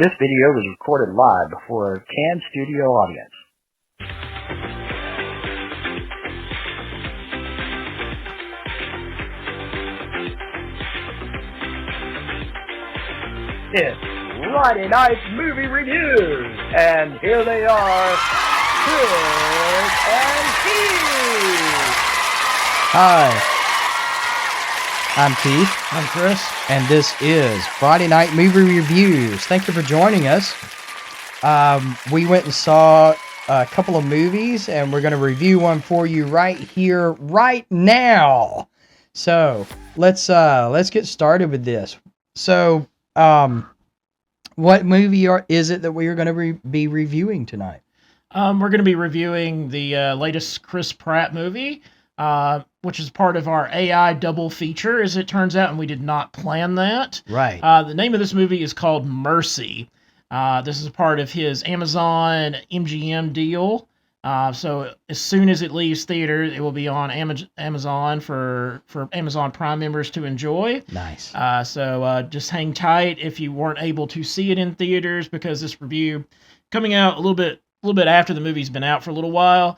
This video was recorded live before a canned studio audience. It's Friday Night Movie Reviews, and here they are, Chris and Keith. Hi, I'm Keith. I'm Chris. And this is Friday Night Movie Reviews. Thank you for joining us. We went and saw a couple of movies, and we're going to review one for you right here, right now. So let's get started with this. So, what movie is it that we are going to be reviewing tonight? We're going to be reviewing the latest Chris Pratt movie, which is part of our AI double feature, as it turns out, and we did not plan that. Right. The name of this movie is called Mercy. This is part of his Amazon MGM deal. So as soon as it leaves theaters, it will be on Amazon for Amazon Prime members to enjoy. Nice. So just hang tight if you weren't able to see it in theaters, because this review coming out a little bit after the movie's been out for a little while.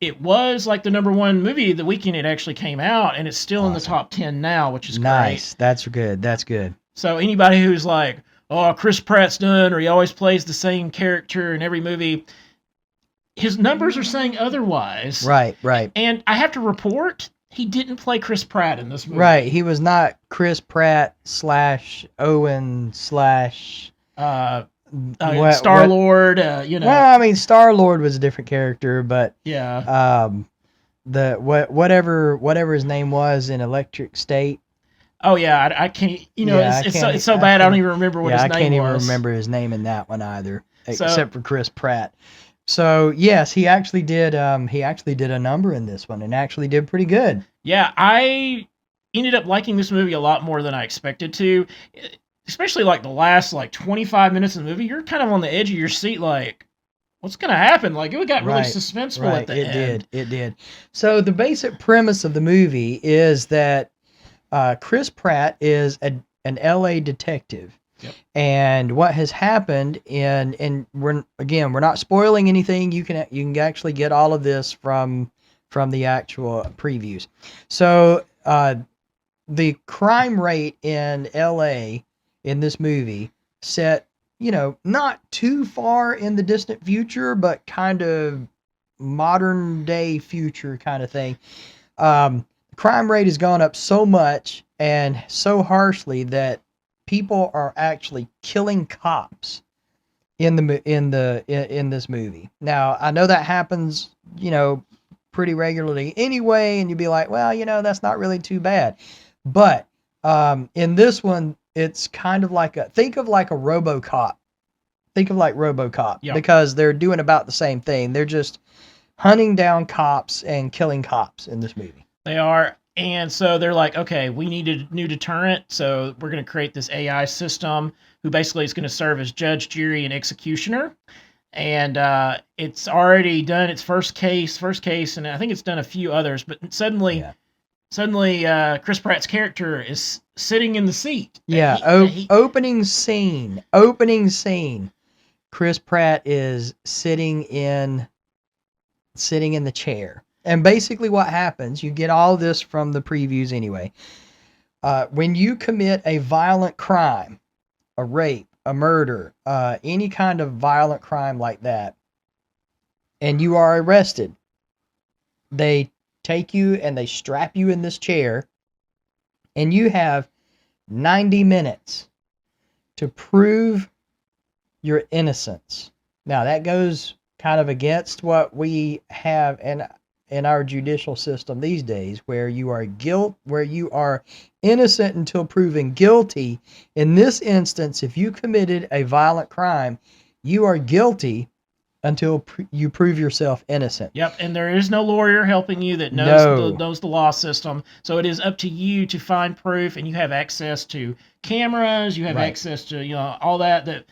It was like the number one movie the weekend it actually came out, and it's still in the top 10 now, which is nice. great. That's good. That's good. So anybody who's like, oh, Chris Pratt's done, or he always plays the same character in every movie, his numbers are saying otherwise. Right. And I have to report, he didn't play Chris Pratt in this movie. Right. He was not Chris Pratt / Owen / Star-Lord, you know. Well, I mean, Star-Lord was a different character, but yeah. Whatever his name was in Electric State. Oh yeah, I can't. You know, Yeah, it's so bad. I don't even remember what his name was. I can't even remember his name in that one either, except for Chris Pratt. So yes, he actually did. He actually did a number in this one, and actually did pretty good. Yeah, I ended up liking this movie a lot more than I expected to. Especially like the last 25 minutes of the movie, you're kind of on the edge of your seat, like, what's going to happen? Like, it got really suspenseful at the end. It did. So the basic premise of the movie is that Chris Pratt is an LA detective. Yep. And what has happened and we're not spoiling anything. You can actually get all of this from the actual previews. So the crime rate in LA in this movie set, not too far in the distant future, but kind of modern day future kind of thing. Crime rate has gone up so much and so harshly that people are actually killing cops in this movie. Now, I know that happens, pretty regularly anyway, and you'd be like, well, that's not really too bad. But in this one, it's kind of think of like a RoboCop. Think of like RoboCop, yep. Because they're doing about the same thing. They're just hunting down cops and killing cops in this movie. They are. And so they're like, okay, we need a new deterrent. So we're going to create this AI system who basically is going to serve as judge, jury, and executioner. And it's already done its first case, and I think it's done a few others. But suddenly, Chris Pratt's character is sitting in the seat. Yeah, opening scene. Chris Pratt is sitting in the chair. And basically what happens, you get all this from the previews anyway. When you commit a violent crime, a rape, a murder, any kind of violent crime like that, and you are arrested, they take you and they strap you in this chair, and you have 90 minutes to prove your innocence. Now, that goes kind of against what we have in our judicial system these days, where you are innocent until proven guilty. In this instance, if you committed a violent crime, you are guilty until you prove yourself innocent. Yep, and there is no lawyer helping you that knows the law system. So it is up to you to find proof, and you have access to cameras, you have access to all that.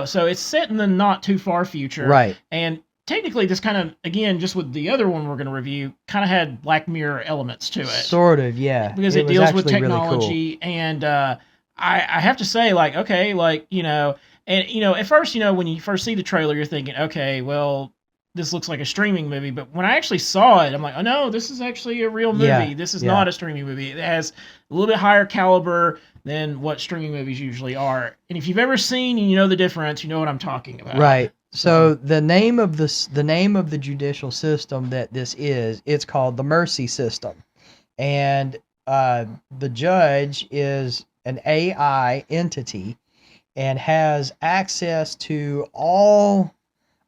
So it's set in the not too far future. Right. And technically this kind of, again, just with the other one we're going to review, kind of had Black Mirror elements to it. Sort of, yeah. Because it deals with technology, really cool. And I have to say, like, okay, like, and, at first, when you first see the trailer, you're thinking, okay, well, this looks like a streaming movie. But when I actually saw it, I'm like, oh, no, this is actually a real movie. Yeah, This is yeah. not a streaming movie. It has a little bit higher caliber than what streaming movies usually are. And if you've ever seen and you know the difference, you know what I'm talking about. Right. So the name of the judicial system that this is, it's called the mercy system. And the judge is an AI entity and has access to all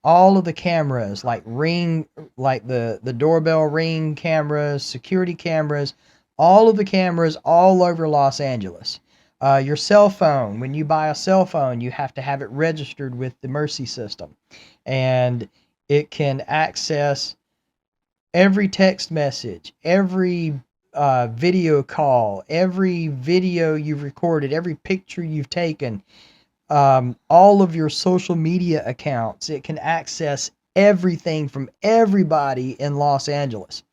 of the cameras, like the doorbell ring cameras, security cameras, all of the cameras all over Los Angeles. Your cell phone, when you buy a cell phone, you have to have it registered with the mercy system, and it can access every text message, every video call, every video you've recorded, every picture you've taken, all of your social media accounts. It can access everything from everybody in Los Angeles.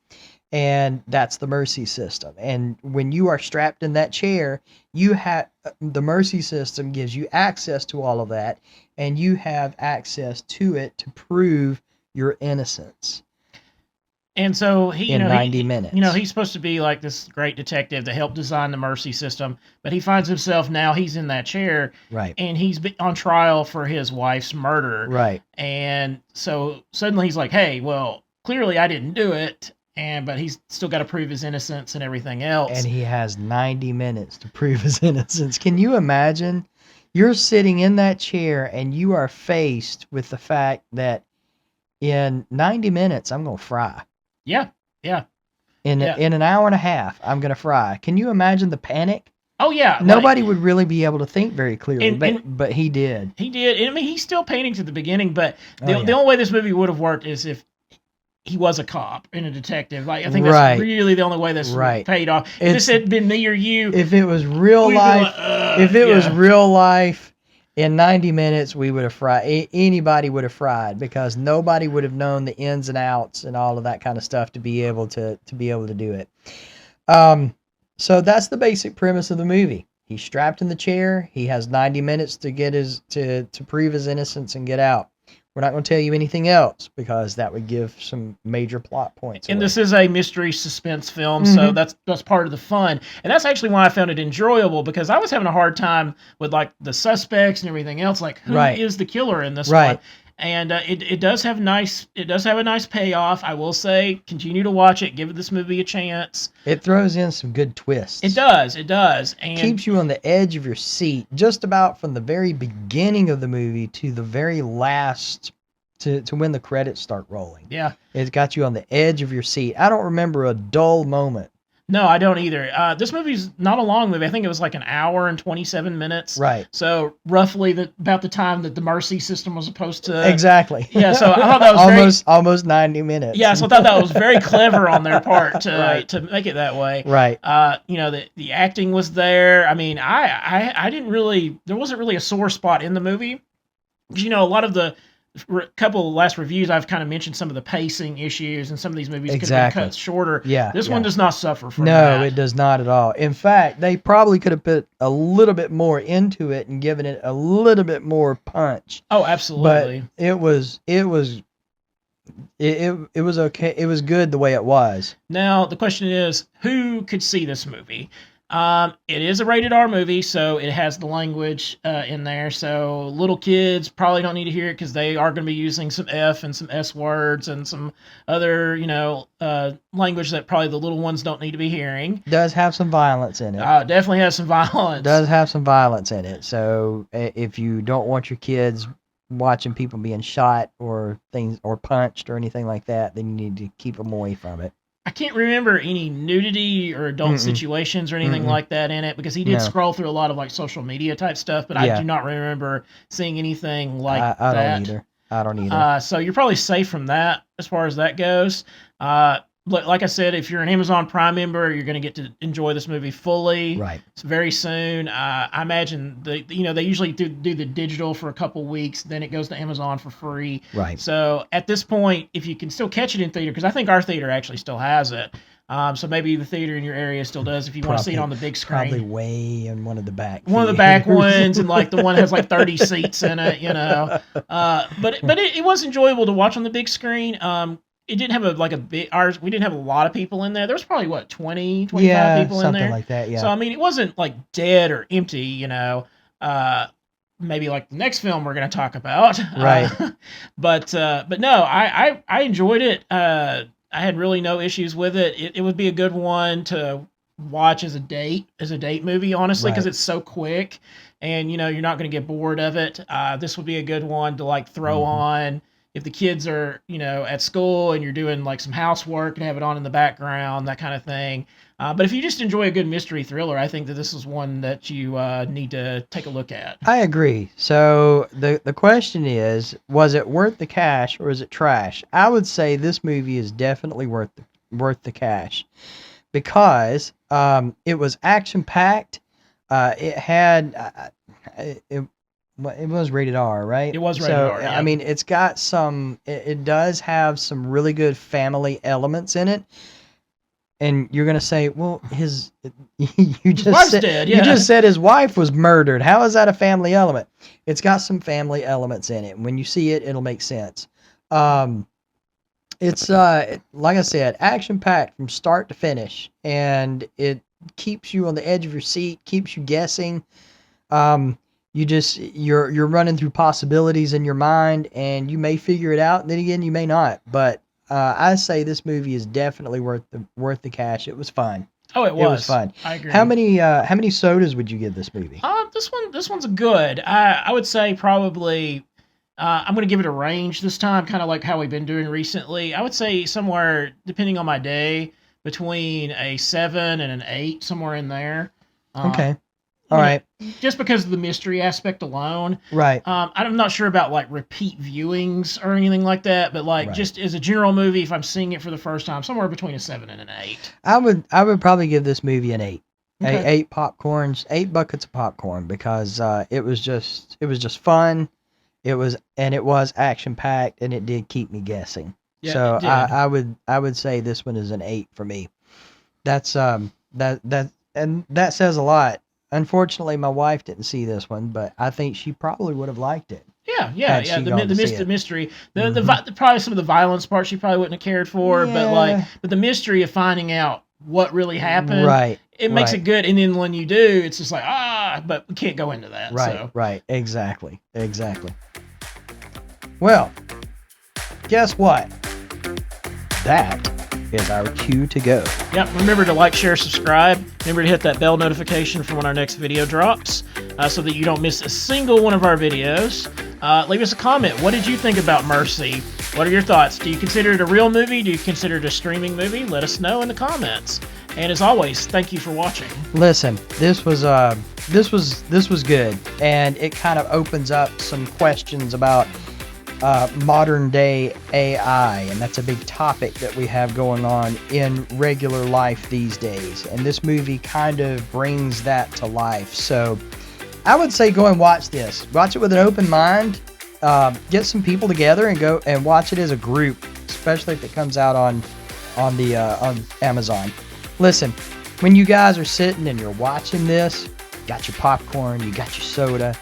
And that's the mercy system. And when you are strapped in that chair, the mercy system gives you access to all of that, and you have access to it to prove your innocence. And so in 90 minutes. He's supposed to be like this great detective that helped design the mercy system, but he finds himself now he's in that chair, right? And he's on trial for his wife's murder, right? And so suddenly he's like, "Hey, well, clearly I didn't do it." But he's still got to prove his innocence and everything else. And he has 90 minutes to prove his innocence. Can you imagine? You're sitting in that chair and you are faced with the fact that in 90 minutes, I'm going to fry. Yeah. In an hour and a half, I'm going to fry. Can you imagine the panic? Oh, yeah. Nobody would really be able to think very clearly, but he did. He did. And I mean, he's still panicking to the beginning, but the only way this movie would have worked is if he was a cop and a detective. Like, I think that's really the only way this paid off. If this had been me or you, if it was real life, was real life, in 90 minutes we would have fried. Anybody would have fried, because nobody would have known the ins and outs and all of that kind of stuff to be able to do it. So that's the basic premise of the movie. He's strapped in the chair. He has 90 minutes to get to prove his innocence and get out. We're not going to tell you anything else, because that would give some major plot points. And this is a mystery suspense film, so that's part of the fun. And that's actually why I found it enjoyable, because I was having a hard time with like the suspects and everything else, like who is the killer in this one. And it does have a nice payoff. I will say, continue to watch it. Give this movie a chance. It throws in some good twists. It does, and keeps you on the edge of your seat, just about from the very beginning of the movie to the very last, to when the credits start rolling. Yeah, it's got you on the edge of your seat. I don't remember a dull moment. No, I don't either. This movie's not a long movie. I think it was like an hour and 27 minutes. Right. So roughly about the time that the mercy system was supposed to. Exactly. Yeah. So I thought that was almost 90 minutes. Yeah. So I thought that was very clever on their part to make it that way. Right. The acting was there. I mean, I didn't really. There wasn't really a sore spot in the movie. Because, a lot of the. Couple of last reviews, I've kind of mentioned some of the pacing issues, and some of these movies could have been cut shorter. Yeah, this one does not suffer from that. No, it does not at all. In fact, they probably could have put a little bit more into it and given it a little bit more punch. Oh, absolutely. But it was okay. It was good the way it was. Now the question is, who could see this movie? It is a rated R movie, so it has the language in there. So little kids probably don't need to hear it, because they are going to be using some F and some S words and some other, language that probably the little ones don't need to be hearing. Does have some violence in it. Definitely has some violence. Does have some violence in it. So if you don't want your kids watching people being shot or things or punched or anything like that, then you need to keep them away from it. I can't remember any nudity or adult situations or anything like that in it, because he did scroll through a lot of like social media type stuff, but I do not remember seeing anything like that. I don't either. So you're probably safe from that as far as that goes. Like I said, if you're an Amazon Prime member, you're going to get to enjoy this movie fully. Right. It's very soon. I imagine they usually do the digital for a couple weeks, then it goes to Amazon for free. Right. So at this point, if you can still catch it in theater, because I think our theater actually still has it, So maybe the theater in your area still does if you want to see it on the big screen. Probably way in one of the back. One of the back ones, and like the one has like 30 seats in it, you know. But it was enjoyable to watch on the big screen. It didn't have a big ours. We didn't have a lot of people in there. There was probably 20, 25 people in there. Something like that. Yeah. So I mean, it wasn't like dead or empty, you know. Maybe like the next film we're going to talk about. Right. But no, I enjoyed it. I had really no issues with it. It would be a good one to watch as a date movie, honestly, because it's so quick, and you know you're not going to get bored of it. This would be a good one to like throw on if the kids are, you know, at school and you're doing like some housework and have it on in the background, that kind of thing. But if you just enjoy a good mystery thriller, I think that this is one that you need to take a look at. I agree. So the question is, was it worth the cash or is it trash? I would say this movie is definitely worth the cash, because it was action packed. It had it was rated R, right? It was rated R. Yeah. I mean, it's got some. It does have some really good family elements in it. And you're gonna say, well, you just said his wife was murdered. How is that a family element? It's got some family elements in it. When you see it, it'll make sense. It's like I said, action packed from start to finish, and it keeps you on the edge of your seat, keeps you guessing. You're running through possibilities in your mind, and you may figure it out, and then again you may not. But I say this movie is definitely worth the cash. It was fun. Oh, it was. It was fun. I agree. How many sodas would you give this movie? This one's good. I would say probably. I'm going to give it a range this time, kind of like how we've been doing recently. I would say somewhere, depending on my day, between a 7 and an 8, somewhere in there. Okay. All right. Just because of the mystery aspect alone. Right. I'm not sure about like repeat viewings or anything like that, but like just as a general movie, if I'm seeing it for the first time, somewhere between a 7 and an 8. I would probably give this movie an 8. Okay. 8 popcorns, 8 buckets of popcorn, because it was just fun. It was action packed, and it did keep me guessing. Yeah, so it did. I would say this one is an 8 for me. That's that says a lot. Unfortunately, my wife didn't see this one, but I think she probably would have liked it. Yeah. The mystery, probably some of the violence parts she probably wouldn't have cared for, but the mystery of finding out what really happened, right? It makes it good, and then when you do, it's just like but we can't go into that. Right, so. Right, exactly. Well, guess what? That is our cue to go. Yep. Remember to like, share, subscribe. Remember to hit that bell notification for when our next video drops, so that you don't miss a single one of our videos. Leave us a comment. What did you think about Mercy? What are your thoughts? Do you consider it a real movie? Do you consider it a streaming movie? Let us know in the comments. And as always, thank you for watching. Listen, this was good, and it kind of opens up some questions about modern day AI, and that's a big topic that we have going on in regular life these days, and this movie kind of brings that to life. So I would say go and watch this. Watch it with an open mind. Get some people together and go and watch it as a group, especially if it comes out on Amazon. Listen, when you guys are sitting and you're watching this, got your popcorn, you got your soda,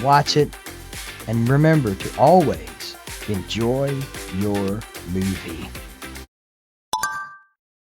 watch it. And remember to always enjoy your movie.